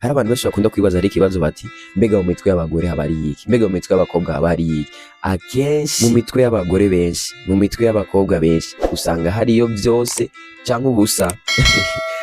hari abantu benshi bakunda kwibaza ari ikibazo bati mbega mu mitwe y'abagore haba ari iki, mbega mu mitwe y'abakobwa haba ari iki. Akenshi mu mitwe y'abagore benshi, mu mitwe y'abakobwa benshi usanga hariyo byose cyangwa ubusa.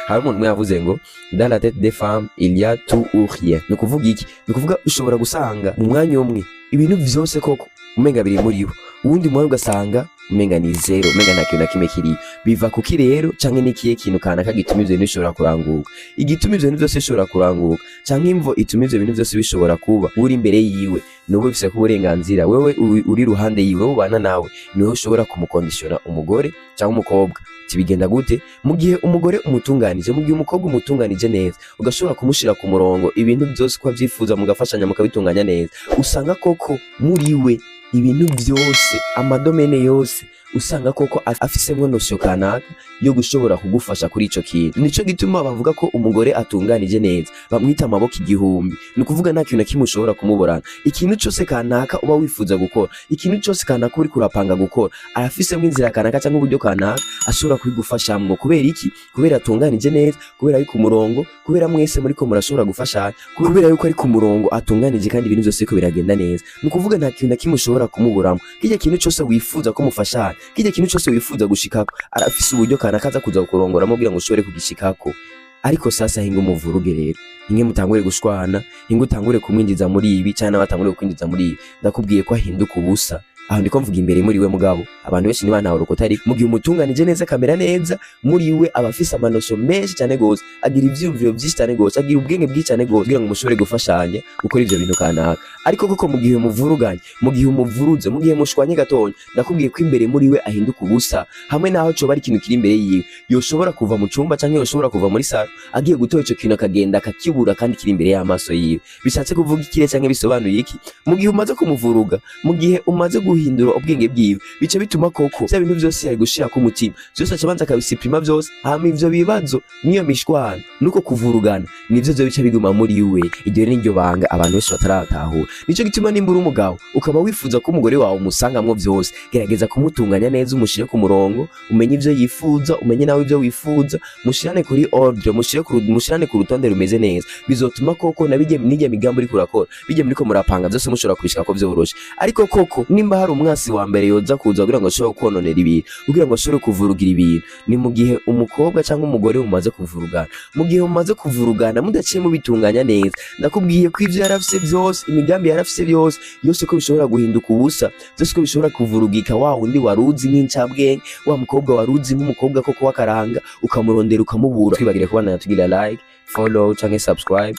Hari umuntu yavuze ngo dans la tête des femmes il y a tout ou rien. Ni kuvuga iki? Ni kuvuga ushobora gusanga mu mwanya umwe ibintu byose koko umenga biri muri bo, uwundi mwanya ugasanga umenga ni zero, umenga nta kintu na kimwe kiri. Biva kuki rero? Canke nikiye kintu kanaka gituma ivyo bintu bishobora kuranguka? Igituma ivyo bintu byose bishobora kuranguka canke imvo ituma ivyo bintu byose bishobora kuba uri imbere yiwe, nubu bifise ku burenganzira wewe uri ruhande yiwe, ubana nawe niwe ushobora kumukondishona umugore cyangwa umukobwa. Tibigenda gute? Mu gihe umugore umutunganije, mu gihe umukobwa umutunganije neza, ugashobora kumushira ku murongo, ibintu byose kwa byifuza mugafashanya mukabitunganya neza, usanga koko muri we ibintu byose, amadomene yose usanga koko afisemwe nosyo kanaka yo gushobora kugufasha kuri ico kintu. Nico gituma bavuga ko umugore atunganije neza bamwita amaboko igihumbi. Ni kuvuga nta kintu na kimwe ushobora kumuborana. Ikintu cyose kanaka uba wifuza gukora, ikintu cyose kanaka uri kurapanga gukora, arafisemwe inzira kanaka cyangwa uburyo kanaka ashobora kwigufashamwo. Kubera iki? Kubera atunganije neza, kubera ari ku murongo, kubera mwese muri ko murashobora gufashanya, kubera yuko ari ku murongo atunganije kandi ibintu byose ko biragenda neza. Ni kuvuga nta kintu na kimwe ushobora kumuboramo. Kijya kintu cyose wifuza ko mufashanya, kijya kintu cyose wifuza gushikako, arafise uburyo kanaka aza kuza kurongoramo kugira ngo ushobore kugishikako. Ariko sasa hinga umuvuruge rero, hinge mutangure gushwana, hinge utangure kumwinjiza muri ibi cyane batangure kwinjiza muri ibi, ndakubwiye ko ahinduka ubusa. Aho ndiko mvuga imbere muri we mugabo, abantu benshi nibantaho rukotari. Mu gihe umutunganije neza kamera neza, muri we abafise amanosho menshi cyane gose, agira ivyumviro byinshi cyane gose, agira ubwenge bwinshi cyane gose kugira ngo mushobore gufashanya gukora ivyo bintu kanaka. Ariko koko mu gihe muvuruganye, mu gihe umuvuruze, mu gihe mushwanye gatonya, ndakubwiye ko imbere muri we ahinduka ubusa. Hamwe naho cyo bari ikintu kiri imbere yiwe, yoshobora kuva mu cumba canke yoshobora kuva muri saro, agiye gutora ico kintu akagenda akakibura kandi kiri imbere y'amaso yiwe. Bishatse kuvuga ikire canke bisobanuye iki? Mu gihe umaze kumuvuruga, mu gihe umaze guhindura ubwenge bwiwe, bice bituma koko bya bintu byose yari gushira ku mutima byose acabanza akabisipima byose, hama ivyo bibazo niyo mishwana nuko kuvurugana nivyo byo bice biguma muri we. Iryo rero niryo banga abantu benshi bataratahura. Nico gituma nimbura umugabo ukaba wifuza ko umugore wawe umusangamwo byose, gerageza kumutunganya neza, umushire ku murongo, umenye ivyo yifuza, umenye nawe ivyo wifuza, mushirane kuri ordre, mushirane ku rutonde rumeze neza. Bizotuma koko nabije nijye migambo uri kurakora, bijye muri ko murapanga byose mushobora kubishika ko byoroshe. Ariko koko nimba hari umwasi wa mbere yoza kuza kugira ngo ashobore kononera ibintu, kugira ngo ashobore kuvurugira ibintu, ni mu gihe umukobwa cyangwa umugore umaze kuvurugana. Mu gihe umaze kuvurugana mudaciye mu bitunganya neza, ndakubwiye ko ivyo yarafise byose, imigambi yarafise byose, yose ko bishobora guhinduka ubusa, byose ko bishobora kuvurugika. Wa wundi waruzi nk'incabwenge, wa mukobwa waruzi nk'umukobwa koko wakaranga, ukamurondera ukamubura. Twibagire kubana tugira like, follow canke subscribe.